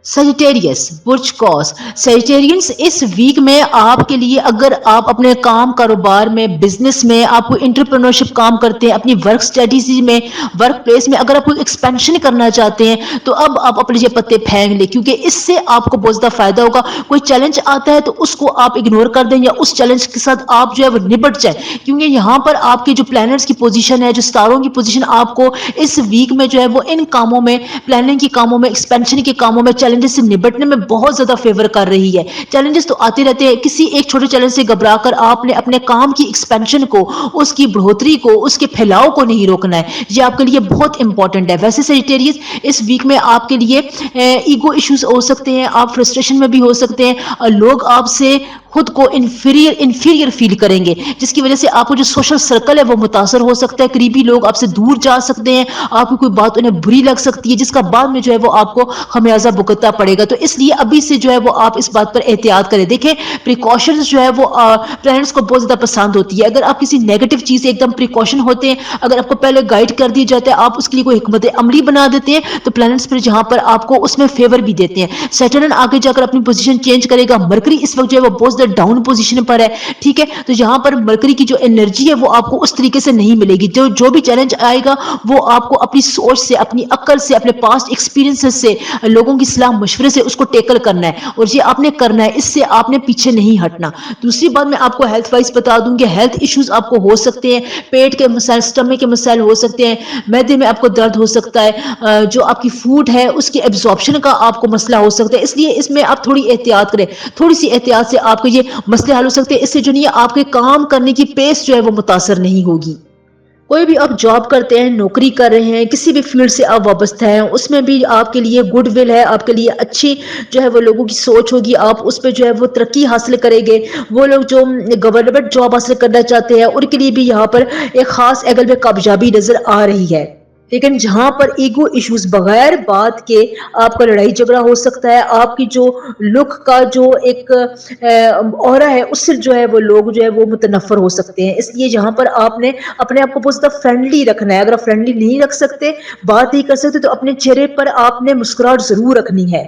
سیجیٹیریس برج قوس سیجیٹیرینس اس ویک میں آپ کے لیے اگر آپ اپنے کام کاروبار میں بزنس میں آپ کو انٹرپرینورشپ کام کرتے ہیں اپنی ورک اسٹریٹجی میں ورک پلیس میں اگر آپ کو ایکسپینشن کرنا چاہتے ہیں تو اب آپ اپنے یہ پتے پھینک لیں کیونکہ اس سے آپ کو بہت زیادہ فائدہ ہوگا. کوئی چیلنج آتا ہے تو اس کو آپ اگنور کر دیں یا اس چیلنج کے ساتھ آپ جو ہے وہ نبٹ جائیں کیونکہ یہاں پر آپ کے جو پلانٹس کی پوزیشن ہے جو ستاروں کی پوزیشن آپ کو اس ویک میں جو ہے وہ ان کاموں میں پلاننگ کے کاموں میں ایکسپینشن کے کاموں میں چیلنجز سے نبٹنے میں بہت زیادہ فیور کر رہی ہے. چیلنجز تو آتے رہتے ہیں کسی ایک چھوٹے چیلنج سے گھبرا کر آپ نے اپنے کام کی ایکسپینشن کو اس کی بڑھوتری کو اس کے پھیلاؤ کو نہیں روکنا ہے. یہ آپ کے لیے بہت امپورٹنٹ ہے. ویسے سیجیٹیریس اس ویک میں آپ کے لیے ایگو ایشوز ہو سکتے ہیں آپ فرسٹریشن میں بھی ہو سکتے ہیں لوگ آپ سے خود کو انفیریئر فیل کریں گے جس کی وجہ سے آپ کو جو سوشل سرکل ہے وہ متاثر ہو سکتا ہے. قریبی لوگ آپ سے دور جا سکتے ہیں آپ کی کوئی بات انہیں بری لگ سکتی ہے جس کا بعد میں جو ہے وہ آپ کو خمیازہ بھگتنا پڑے گا. تو اس لیے ابھی سے جو ہے وہ آپ اس بات پر احتیاط کریں. دیکھیں پریکاشنز جو ہے وہ پیرنٹس کو بہت زیادہ پسند ہوتی ہے. اگر آپ کسی نیگیٹو چیز سے ایک دم پریکاشن ہوتے ہیں اگر آپ کو پہلے گائیڈ کر دیا جاتا ہے آپ اس کے لیے کوئی حکمت عملی بنا دیتے ہیں تو پلانٹس پر جہاں پر آپ کو اس میں فیور بھی دیتے ہیں. سیٹرن آگے جا کر اپنی پوزیشن چینج کرے گا. مرکری اس وقت جو ہے وہ بہت زیادہ ڈاؤن پوزیشن پر ہے ٹھیک ہے. تو یہاں پر مرکری کی جو انرجی ہے وہ آپ کو اس طریقے سے نہیں ملے گی. جو بھی چیلنج آئے گا وہ آپ کو اپنی سوچ سے اپنی عقل سے اپنے پاسٹ ایکسپیرینس سے لوگوں کی صلاح مشورے سے اس کو ٹیکل کرنا ہے اور یہ آپ نے کرنا ہے. اس سے آپ نے پیچھے نہیں ہٹنا. دوسری بات میں آپ کو ہیلتھ وائز بتا دوں کہ ہیلتھ ایشوز آپ کو ہو سکتے ہیں. پیٹ کے مسائل اسٹمک کے مسائل ہو سکتے ہیں. معدے میں آپ کو درد ہو سکتا ہے. جو آپ کی فوڈ ہے اس کی ایبزارپشن کا آپ کو مسئلہ ہو سکتا ہے. اس لیے اس میں آپ تھوڑی احتیاط کریں. تھوڑی سی احتیاط سے آپ کو یہ مسئلے حل ہو سکتے ہیں. اس سے جو نہیں آپ کے کام کرنے کی پیس جو ہے وہ متاثر نہیں ہوگی. کوئی بھی آپ جاب کرتے ہیں نوکری کر رہے ہیں کسی بھی فیلڈ سے آپ وابستہ ہیں اس میں بھی آپ کے لیے گڈ ول ہے آپ کے لیے اچھی جو ہے وہ لوگوں کی سوچ ہوگی. آپ اس پہ جو ہے وہ ترقی حاصل کریں گے. وہ لوگ جو گورنمنٹ جاب حاصل کرنا چاہتے ہیں ان کے لیے بھی یہاں پر ایک خاص ایگل میں کامیابی نظر آ رہی ہے. لیکن جہاں پر ایگو ایشوز بغیر بات کے آپ کا لڑائی جھگڑا ہو سکتا ہے. آپ کی جو لک کا جو ایک اورا ہے اس سے جو ہے وہ لوگ جو ہے وہ متنفر ہو سکتے ہیں. اس لیے یہاں پر آپ نے اپنے آپ کو بہت زیادہ فرینڈلی رکھنا ہے. اگر آپ فرینڈلی نہیں رکھ سکتے بات نہیں کر سکتے تو اپنے چہرے پر آپ نے مسکراہٹ ضرور رکھنی ہے.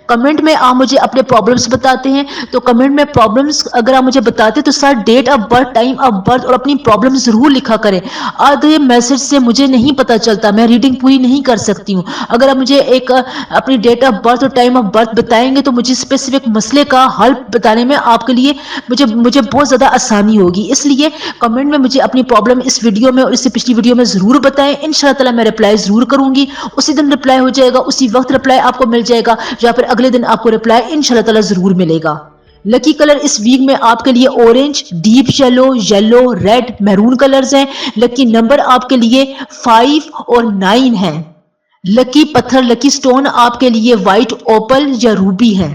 کمنٹ میں آپ مجھے اپنے پرابلمس بتاتے ہیں تو کمنٹ میں پرابلمس اگر آپ مجھے بتاتے ہیں تو ساتھ date of birth time of birth اور اپنی پرابلم ضرور لکھا کریں. آدھے میسج سے مجھے نہیں پتا چلتا میں ریڈنگ پوری نہیں کر سکتی ہوں. اگر آپ مجھے ایک اپنی ڈیٹ آف برتھ اور ٹائم آف برتھ بتائیں گے تو مجھے اسپیسیفک مسئلے کا حل بتانے میں آپ کے لیے مجھے بہت زیادہ آسانی ہوگی. اس لیے کمنٹ میں مجھے اپنی پرابلم اس ویڈیو میں اور اس سے پچھلی ویڈیو میں ضرور بتائیں. ان شاء اللہ تعالی میں رپلائی ضرور کروں گی. اسی دن رپلائی ہو جائے گا اسی وقت رپلائی آپ کو مل جائے گا یا پھر اگلے دن آپ کو رپلائی ان شاء اللہ تعالی ضرور ملے گا. لکی کلر اس ویک میں آپ کے لیے orange deep yellow red maroon colours ہیں. لکی نمبر آپ کے لیے 5 اور 9 ہیں. لکی پتھر لکی سٹون آپ کے لیے وائٹ اوپل یا روبی ہے.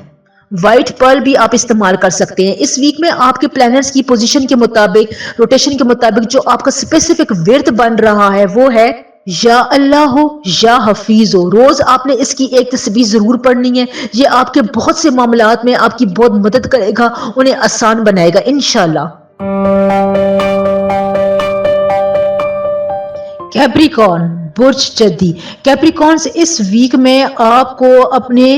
وائٹ پرل بھی آپ استعمال کر سکتے ہیں. اس ویک میں آپ کے پلانٹس کی پوزیشن کے مطابق روٹیشن کے مطابق جو آپ کا اسپیسیفک ورت بن رہا ہے وہ ہے یا اللہ ہو یا حفیظ ہو. روز آپ نے اس کی ایک تسبیح ضرور پڑھنی ہے. یہ آپ کے بہت سے معاملات میں آپ کی بہت مدد کرے گا انہیں آسان بنائے گا انشاءاللہ. کیپریکارن برج جدی کیپریکارنز اس ویک میں آپ کو اپنے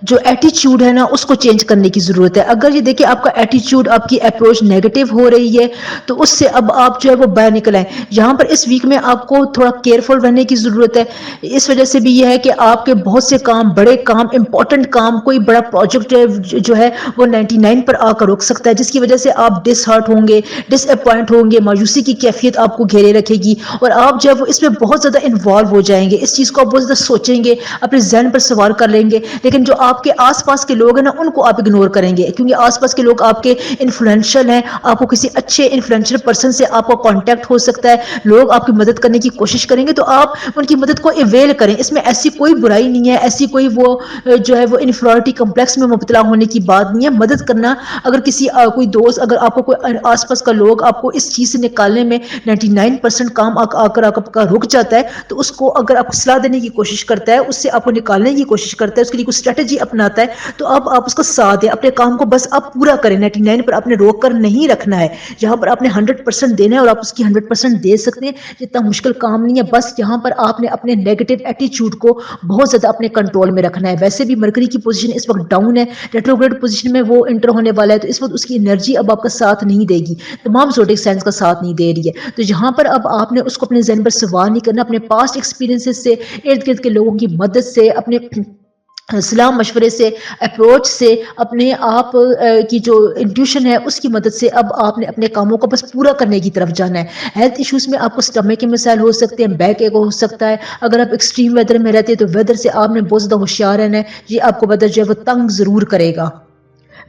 جو ایٹیچیوڈ ہے نا اس کو چینج کرنے کی ضرورت ہے. اگر یہ دیکھیں آپ کا ایٹیچیوڈ آپ کی اپروچ نیگیٹو ہو رہی ہے تو اس سے اب آپ جو ہے وہ باہر نکل آئیں. یہاں پر اس ویک میں آپ کو تھوڑا کیئرفل رہنے کی ضرورت ہے. اس وجہ سے بھی یہ ہے کہ آپ کے بہت سے کام بڑے کام امپورٹنٹ کام کوئی بڑا پروجیکٹ جو ہے وہ 99 پر آ کر رک سکتا ہے جس کی وجہ سے آپ ڈس ہارٹ ہوں گے ڈس اپوائنٹ ہوں گے. مایوسی کی کیفیت آپ کو گھیرے رکھے گی اور آپ جب اس میں بہت زیادہ انوالو ہو جائیں گے. اس چیز کو آپ بہت زیادہ سوچیں گے اپنے ذہن پر سوار کر لیں گے. لیکن جو آپ کے آس پاس کے لوگ ہیں نا ان کو آپ اگنور کریں گے کیونکہ آس پاس کے لوگ آپ کے انفلوئنشل ہیں. آپ کو کسی اچھے انفلوئنشل پرسن سے آپ کو کانٹیکٹ ہو سکتا ہے. لوگ آپ کی مدد کرنے کی کوشش کریں گے تو آپ ان کی مدد کو اویل کریں. اس میں ایسی کوئی برائی نہیں ہے ایسی کوئی وہ جو ہے وہ انفیریٹی کمپلیکس میں مبتلا ہونے کی بات نہیں ہے. مدد کرنا اگر کسی کوئی دوست اگر آپ کو کوئی آس پاس کا لوگ آپ کو اس چیز سے نکالنے میں 99% کام آ کر آپ کا رک جاتا ہے تو اس کو اگر آپ کو صلاح دینے کی کوشش کرتا ہے, اس سے آپ کو نکالنے کی کوشش کرتا ہے, اس کے لیے کوئی اسٹریٹجی اپناتا ہے, تو اب آپ اس کا ساتھ دیں, اپنے کام کو بس آپ پورا کریں. 99 پر آپ نے روک کر نہیں رکھنا ہے, جہاں پر آپ نے 100% دینا ہے اور آپ اس کی 100% دے سکتے ہیں, اتنا مشکل کام نہیں ہے. بس یہاں پر آپ نے اپنے نیگیٹو ایٹیچیوڈ کو بہت زیادہ اپنے کنٹرول میں رکھنا ہے. ویسے بھی مرکری کی پوزیشن اس وقت ڈاؤن ہے, ریٹروگریڈ پوزیشن میں وہ انٹر ہونے والا ہے, تو اس وقت اس کی انرجی اب آپ کا ساتھ نہیں دے گی, تمام زوڈک سائنس کا ساتھ نہیں دے رہی ہے. تو یہاں پر اب آپ نے اس کو اپنے ذہن پر سوار نہیں کرنا, اپنے پاسٹ ایکسپیرینسز سے, ارد گرد کے لوگوں کی مدد سے, اپنے صلاح مشورے سے, اپروچ سے, اپنے آپ کی جو انٹیوشن ہے اس کی مدد سے اب آپ نے اپنے کاموں کو بس پورا کرنے کی طرف جانا ہے. ہیلتھ ایشوز میں آپ کو اسٹمک کے مسائل ہو سکتے ہیں, بیک ایک ہو سکتا ہے. اگر آپ ایکسٹریم ویدر میں رہتے ہیں تو ویدر سے آپ نے بہت زیادہ ہوشیار رہنا ہے, یہ آپ کو ویدر جو ہے وہ تنگ ضرور کرے گا.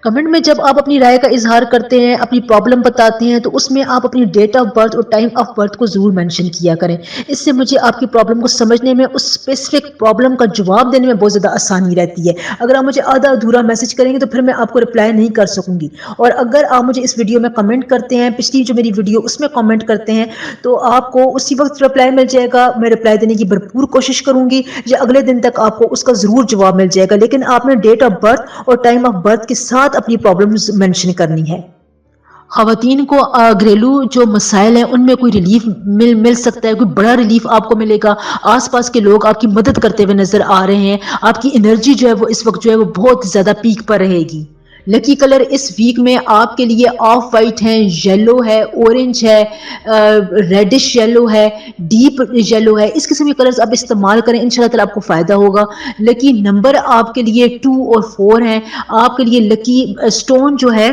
کمنٹ میں جب آپ اپنی رائے کا اظہار کرتے ہیں, اپنی پرابلم بتاتے ہیں, تو اس میں آپ اپنی ڈیٹ آف برتھ اور ٹائم آف برتھ کو ضرور مینشن کیا کریں. اس سے مجھے آپ کی پرابلم کو سمجھنے میں, اس اسپیسیفک پرابلم کا جواب دینے میں بہت زیادہ آسانی رہتی ہے. اگر آپ مجھے آدھا ادھورا میسج کریں گے تو پھر میں آپ کو رپلائی نہیں کر سکوں گی. اور اگر آپ مجھے اس ویڈیو میں کمنٹ کرتے ہیں, پچھلی جو میری ویڈیو اس میں کمنٹ کرتے ہیں, تو آپ کو اسی وقت رپلائی مل جائے گا. میں رپلائی دینے کی بھرپور کوشش کروں گی, یا اگلے دن تک آپ کو اس کا ضرور جواب مل جائے گا. لیکن آپ نے ڈیٹ آف برتھ اور ٹائم آف برتھ کے ساتھ اپنی پرابلمز مینشن کرنی ہے. خواتین کو گھریلو جو مسائل ہیں ان میں کوئی ریلیف مل سکتا ہے, کوئی بڑا ریلیف آپ کو ملے گا. آس پاس کے لوگ آپ کی مدد کرتے ہوئے نظر آ رہے ہیں. آپ کی انرجی جو ہے وہ اس وقت جو ہے وہ بہت زیادہ پیک پر رہے گی. لکی کلر اس ویک میں آپ کے لیے آف وائٹ ہے, یلو ہے, اورنج ہے, ریڈش یلو ہے, ڈیپ یلو ہے. اس قسم کے کلرز آپ استعمال کریں, انشاءاللہ تعالی آپ کو فائدہ ہوگا. لکی نمبر آپ کے لیے 2 اور 4 ہیں. آپ کے لیے لکی سٹون جو ہے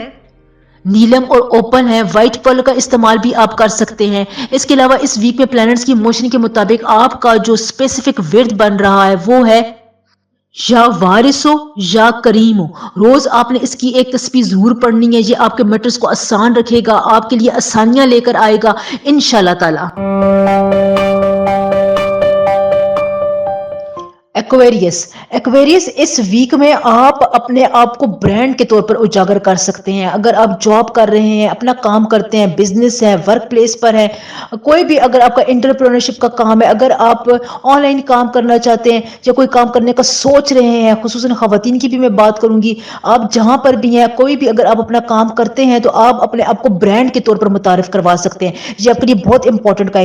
نیلم اور اوپن ہے. وائٹ پرل کا استعمال بھی آپ کر سکتے ہیں. اس کے علاوہ اس ویک میں پلانٹس کی موشن کے مطابق آپ کا جو اسپیسیفک ورد بن رہا ہے وہ ہے یا وارث ہو یا کریم ہو. روز آپ نے اس کی ایک تسبیح ضرور پڑھنی ہے. یہ آپ کے میٹرز کو آسان رکھے گا, آپ کے لیے آسانیاں لے کر آئے گا انشاءاللہ تعالی. ایکویریس اس ویک میں آپ اپنے آپ کو برانڈ کے طور پر اجاگر کر سکتے ہیں. اگر آپ جاب کر رہے ہیں, اپنا کام کرتے ہیں, بزنس ہے, ورک پلیس پر ہے, کوئی بھی اگر آپ کا انٹرپرینورشپ کا کام ہے, اگر آپ آن لائن کام کرنا چاہتے ہیں یا کوئی کام کرنے کا سوچ رہے ہیں, خصوصاً خواتین کی بھی میں بات کروں گی, آپ جہاں پر بھی ہیں, کوئی بھی اگر آپ اپنا کام کرتے ہیں تو آپ اپنے آپ کو برانڈ کے طور پر متعارف کروا سکتے ہیں. یہ آپ کے لیے بہت امپورٹنٹ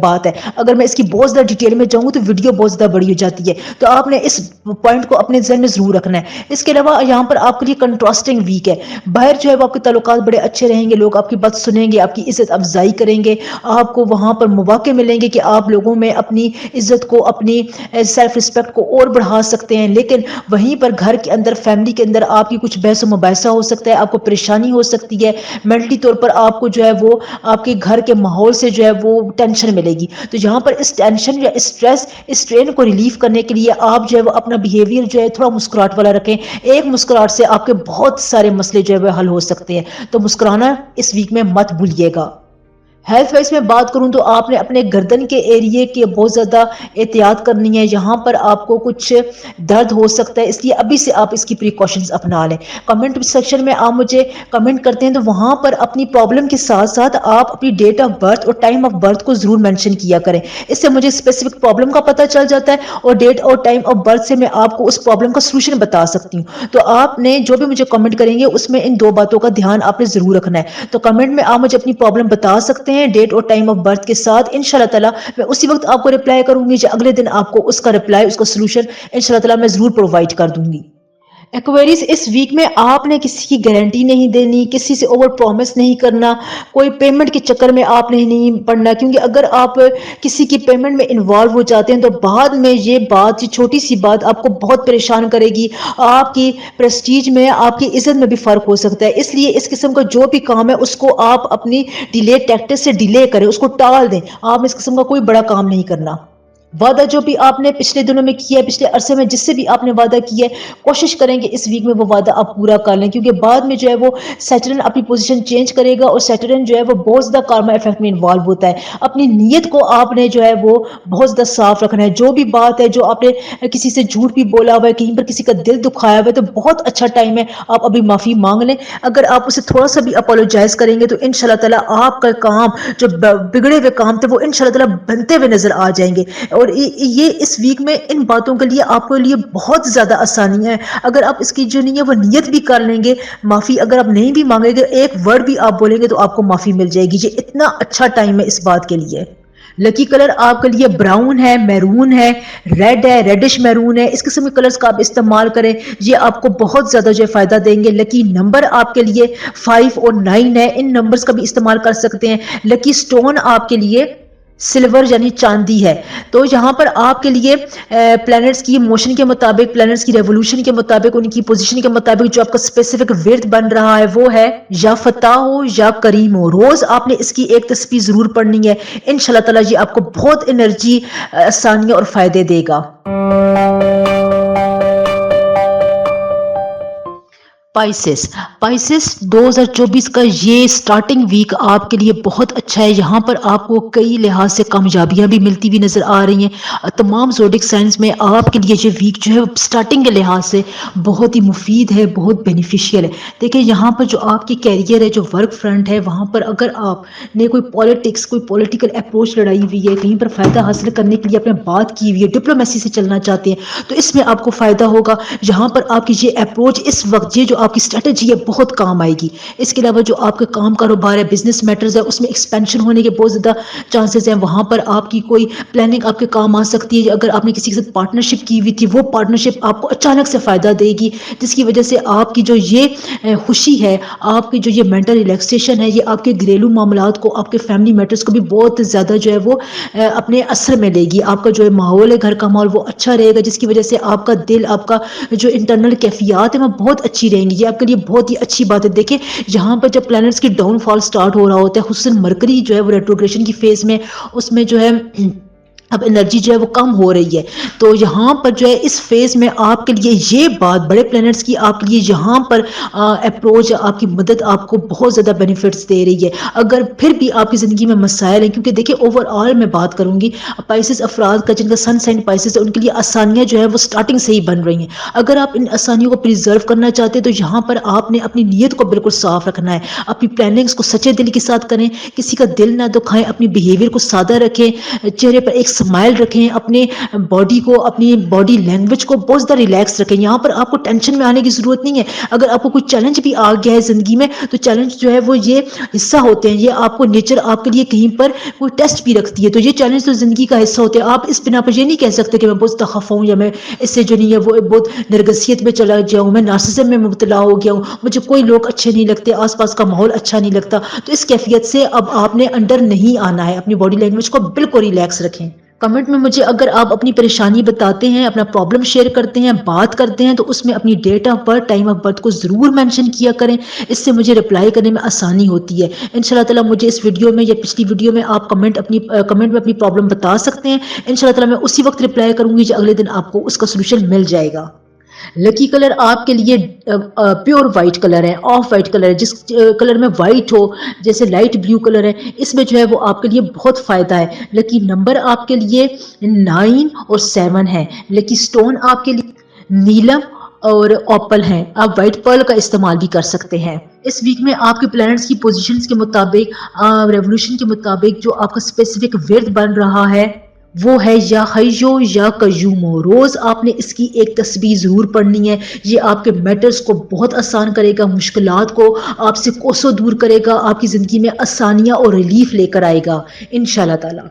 بات ہے. اگر میں اس کی بہت زیادہ ڈیٹیل میں جاؤں تو ویڈیو بہت زیادہ بڑی ہو جاتی ہے, تو آپ نے اس پوائنٹ کو اپنے ذہن میں ضرور رکھنا ہے. اس کے علاوہ یہاں پر آپ کے لیے کنٹراسٹنگ ویک ہے. باہر جو ہے وہ آپ کے تعلقات بڑے اچھے رہیں گے, لوگ آپ کی بات سنیں گے, آپ کی عزت افزائی کریں گے, آپ کو وہاں پر مواقع ملیں گے کہ آپ لوگوں میں اپنی عزت کو, اپنی سیلف رسپیکٹ کو اور بڑھا سکتے ہیں. لیکن وہیں پر گھر کے اندر, فیملی کے اندر آپ کی کچھ بحث و مباحثہ ہو سکتا ہے, آپ کو پریشانی ہو سکتی ہے, مینٹلی طور پر آپ کو جو ہے وہ آپ کے گھر کے ماحول سے جو ہے وہ ٹینشن ملے گی. تو یہاں پر اس ٹینشن یا اسٹریس, اس ٹرین کو ریلیف کرنے کے لیے آپ جو ہے وہ اپنا بیہیویئر جو ہے تھوڑا مسکراہٹ والا رکھیں. ایک مسکراہٹ سے آپ کے بہت سارے مسئلے جو ہے وہ حل ہو سکتے ہیں. تو مسکرانا اس ویک میں مت بھولیے گا. ہیلتھ وائز میں بات کروں تو آپ نے اپنے گردن کے ایریے کے بہت زیادہ احتیاط کرنی ہے. یہاں پر آپ کو کچھ درد ہو سکتا ہے, اس لیے ابھی سے آپ اس کی پریکاشنز اپنا لیں. کمنٹ سیکشن میں آپ مجھے کمنٹ کرتے ہیں تو وہاں پر اپنی پرابلم کے ساتھ ساتھ آپ اپنی ڈیٹ آف برتھ اور ٹائم آف برتھ کو ضرور مینشن کیا کریں. اس سے مجھے اسپیسیفک پرابلم کا پتہ چل جاتا ہے, اور ڈیٹ اور ٹائم آف برتھ سے میں آپ کو اس پرابلم کا سولوشن بتا سکتی ہوں. تو آپ نے جو بھی مجھے کمنٹ کریں گے اس میں ان 2 باتوں کا دھیان آپ نے ضرور رکھنا ہے. تو کمنٹ میں آپ مجھے اپنی پرابلم بتا سکتے ہیں ڈیٹ اور ٹائم آف برتھ کے ساتھ. انشاءاللہ تعالی میں اسی وقت آپ کو رپلائی کروں گی, یا اگلے دن آپ کو اس کا رپلائی, اس کا سولوشن انشاءاللہ تعالی میں ضرور پرووائڈ کر دوں گی. ایکویریس اس ویک میں آپ نے کسی کی گارنٹی نہیں دینی, کسی سے اوور پرومس نہیں کرنا, کوئی پیمنٹ کے چکر میں آپ نے نہیں پڑنا, کیونکہ اگر آپ کسی کی پیمنٹ میں انوالو ہو جاتے ہیں تو بعد میں یہ بات, یہ چھوٹی سی بات آپ کو بہت پریشان کرے گی. آپ کی پریسٹیج میں, آپ کی عزت میں بھی فرق ہو سکتا ہے. اس لیے اس قسم کا جو بھی کام ہے اس کو آپ اپنی ڈیلے ٹیکٹس سے ڈیلے کریں, اس کو ٹال دیں. آپ اس قسم کا کوئی بڑا کام نہیں کرنا. وعدہ جو بھی آپ نے پچھلے دنوں میں کیا ہے، پچھلے عرصے میں جس سے بھی آپ نے وعدہ کیا ہے، کوشش کریں گے اس ویک میں وہ وعدہ آپ پورا کر لیں، کیونکہ بعد میں جو ہے وہ سیٹرن اپنی پوزیشن چینج کرے گا، اور سیٹرن جو ہے وہ بہت زیادہ کارما افیکٹ میں انوالو ہوتا ہے۔ اپنی نیت کو آپ نے جو ہے وہ بہت زیادہ صاف رکھنا ہے۔ جو بھی بات ہے، جو آپ نے کسی سے جھوٹ بھی بولا ہوا ہے، کہیں پر کسی کا دل دکھایا ہوا ہے، تو بہت اچھا ٹائم ہے، آپ ابھی معافی مانگ لیں۔ اگر آپ اسے تھوڑا سا بھی اپولوجائز کریں گے تو انشاءاللہ تعالی آپ کا کام، جو بگڑے ہوئے کام تھے، وہ انشاءاللہ تعالی بنتے ہوئے نظر آ جائیں گے۔ اور یہ اس ویک میں ان باتوں کے لیے آپ کے لیے بہت زیادہ آسانی ہے۔ اگر آپ اس کی جو نہیں ہے وہ نیت بھی کر لیں گے، معافی اگر آپ نہیں بھی مانگیں گے، ایک ورڈ بھی آپ بولیں گے تو آپ کو معافی مل جائے گی۔ یہ اتنا اچھا ٹائم ہے اس بات کے لیے۔ لکی کلر آپ کے لیے براؤن ہے، میرون ہے، ریڈ ہے، ریڈش میرون ہے، اس قسم کے کلرز کا آپ استعمال کریں، یہ آپ کو بہت زیادہ جو ہے فائدہ دیں گے۔ لکی نمبر آپ کے لیے 5 اور 9 ہے، ان نمبرز کا بھی استعمال کر سکتے ہیں۔ لکی سٹون آپ کے لیے سلور یعنی چاندی ہے۔ تو یہاں پر آپ کے لیے پلانٹس کی موشن کے مطابق، پلانٹس کی ریولوشن کے مطابق، ان کی پوزیشن کے مطابق جو آپ کا اسپیسیفک ورد بن رہا ہے وہ ہے یا فتح ہو یا کریم ہو۔ روز آپ نے اس کی ایک تسبیح ضرور پڑھنی ہے، انشاءاللہ تعالی یہ آپ کو بہت انرجی، آسانیاں اور فائدے دے گا۔ پائسس 2024 کا یہ سٹارٹنگ ویک آپ کے لیے بہت اچھا ہے۔ یہاں پر آپ کو کئی لحاظ سے کامیابیاں بھی ملتی ہوئی نظر آ رہی ہیں۔ تمام زوڈک سائنس میں آپ کے لیے یہ ویک جو ہے سٹارٹنگ کے لحاظ سے بہت ہی مفید ہے، بہت بینیفیشیل ہے۔ دیکھیں یہاں پر جو آپ کی کیریئر ہے، جو ورک فرنٹ ہے، وہاں پر اگر آپ نے کوئی پالیٹکس، کوئی پولیٹیکل اپروچ لڑائی ہوئی ہے، کہیں پر فائدہ حاصل کرنے کے لیے آپ نے بات کی ہوئی ہے، ڈپلومیسی سے چلنا چاہتے ہیں، تو اس میں آپ کو فائدہ ہوگا۔ یہاں پر آپ کی یہ اپروچ اس وقت، یہ جو آپ کی اسٹریٹجی ہے بہت کام آئے گی۔ اس کے علاوہ جو آپ کا کام کاروبار ہے، بزنس میٹرز ہے، اس میں ایکسپینشن ہونے کے بہت زیادہ چانسز ہیں۔ وہاں پر آپ کی کوئی پلاننگ آپ کے کام آ سکتی ہے۔ اگر آپ نے کسی کے ساتھ پارٹنرشپ کی ہوئی تھی، وہ پارٹنرشپ آپ کو اچانک سے فائدہ دے گی، جس کی وجہ سے آپ کی جو یہ خوشی ہے، آپ کی جو یہ مینٹل ریلیکسیشن ہے، یہ آپ کے گھریلو معاملات کو، آپ کے فیملی میٹرز کو بھی بہت زیادہ جو ہے وہ اپنے اثر میں لے گی۔ آپ کا جو ماحول ہے، گھر کا ماحول، وہ اچھا رہے گا، جس کی وجہ سے آپ کا دل، آپ کا جو انٹرنل کیفیات ہیں وہ بہت اچھی رہیں گی۔ یہ آپ کے لیے بہت ہی اچھی بات ہے۔ دیکھیں یہاں پر جب پلانٹس کی ڈاؤن فال سٹارٹ ہو رہا ہوتا ہے، خصوصاً مرکری جو ہے وہ ریٹروگریشن کی فیز میں، اس میں جو ہے اب انرجی جو ہے وہ کم ہو رہی ہے، تو یہاں پر جو ہے اس فیز میں آپ کے لیے یہ بات، بڑے پلانٹس کی آپ کے لیے یہاں پر اپروچ، آپ کی مدد آپ کو بہت زیادہ بینیفٹس دے رہی ہے۔ اگر پھر بھی آپ کی زندگی میں مسائل ہیں، کیونکہ دیکھیں اوور آل میں بات کروں گی، پائسس افراد کا جن کا سن سائن پائسس ہے، ان کے لیے آسانیاں جو ہے وہ سٹارٹنگ سے ہی بن رہی ہیں۔ اگر آپ ان آسانیوں کو پریزرو کرنا چاہتے ہیں تو یہاں پر آپ نے اپنی نیت کو بالکل صاف رکھنا ہے، اپنی پلاننگز کو سچے دل کے ساتھ کریں، کسی کا دل نہ دکھائیں، اپنی بیہیویئر کو سادہ رکھیں، چہرے پر ایک اسمائل رکھیں، اپنے باڈی کو، اپنی باڈی لینگویج کو بہت زیادہ ریلیکس رکھیں۔ یہاں پر آپ کو ٹینشن میں آنے کی ضرورت نہیں ہے۔ اگر آپ کو کوئی چیلنج بھی آ گیا ہے زندگی میں، تو چیلنج جو ہے وہ یہ حصہ ہوتے ہیں، یہ آپ کو نیچر آپ کے لیے کہیں پر کوئی ٹیسٹ بھی رکھتی ہے، تو یہ چیلنج تو زندگی کا حصہ ہوتے ہیں۔ آپ اس بنا پر یہ نہیں کہہ سکتے کہ میں بہت خفا ہوں، یا میں اس سے جو نہیں ہے وہ بہت نرگسیت میں چلا جاؤں، میں نارسسزم میں مبتلا ہو گیا ہوں، مجھے کوئی لوگ اچھے نہیں لگتے، آس پاس کا ماحول اچھا نہیں لگتا۔ تو اس کیفیت سے اب آپ نے انڈر نہیں آنا ہے، اپنی باڈی لینگویج کو بالکل ریلیکس رکھیں۔ کمنٹ میں مجھے اگر آپ اپنی پریشانی بتاتے ہیں، اپنا پرابلم شیئر کرتے ہیں، بات کرتے ہیں، تو اس میں اپنی date of birth, time of birth کو ضرور مینشن کیا کریں، اس سے مجھے رپلائی کرنے میں آسانی ہوتی ہے۔ انشاءاللہ تعالی مجھے اس ویڈیو میں یا پچھلی ویڈیو میں آپ کمنٹ میں اپنی پرابلم بتا سکتے ہیں، انشاءاللہ تعالی میں اسی وقت رپلائی کروں گی جو اگلے دن آپ کو اس کا سولوشن مل جائے گا۔ لکی کلر آپ کے لیے پیور وائٹ کلر ہے، آف وائٹ کلر ہے، جس کلر میں وائٹ ہو، جیسے لائٹ بلیو کلر ہے، اس میں جو ہے وہ آپ کے لیے بہت فائدہ ہے۔ لکی نمبر آپ کے لیے 9 اور 7 ہے۔ لکی سٹون آپ کے لیے نیلم اور اوپل ہیں، آپ وائٹ پرل کا استعمال بھی کر سکتے ہیں۔ اس ویک میں آپ کے پلانٹس کی پوزیشنز کے مطابق، ریولوشن کے مطابق جو آپ کا اسپیسیفک ورد بن رہا ہے وہ ہے یا حیو یا قیوم۔ روز آپ نے اس کی ایک تسبیح ضرور پڑھنی ہے، یہ آپ کے میٹرز کو بہت آسان کرے گا، مشکلات کو آپ سے کوسوں دور کرے گا، آپ کی زندگی میں آسانیاں اور ریلیف لے کر آئے گا انشاءاللہ تعالی۔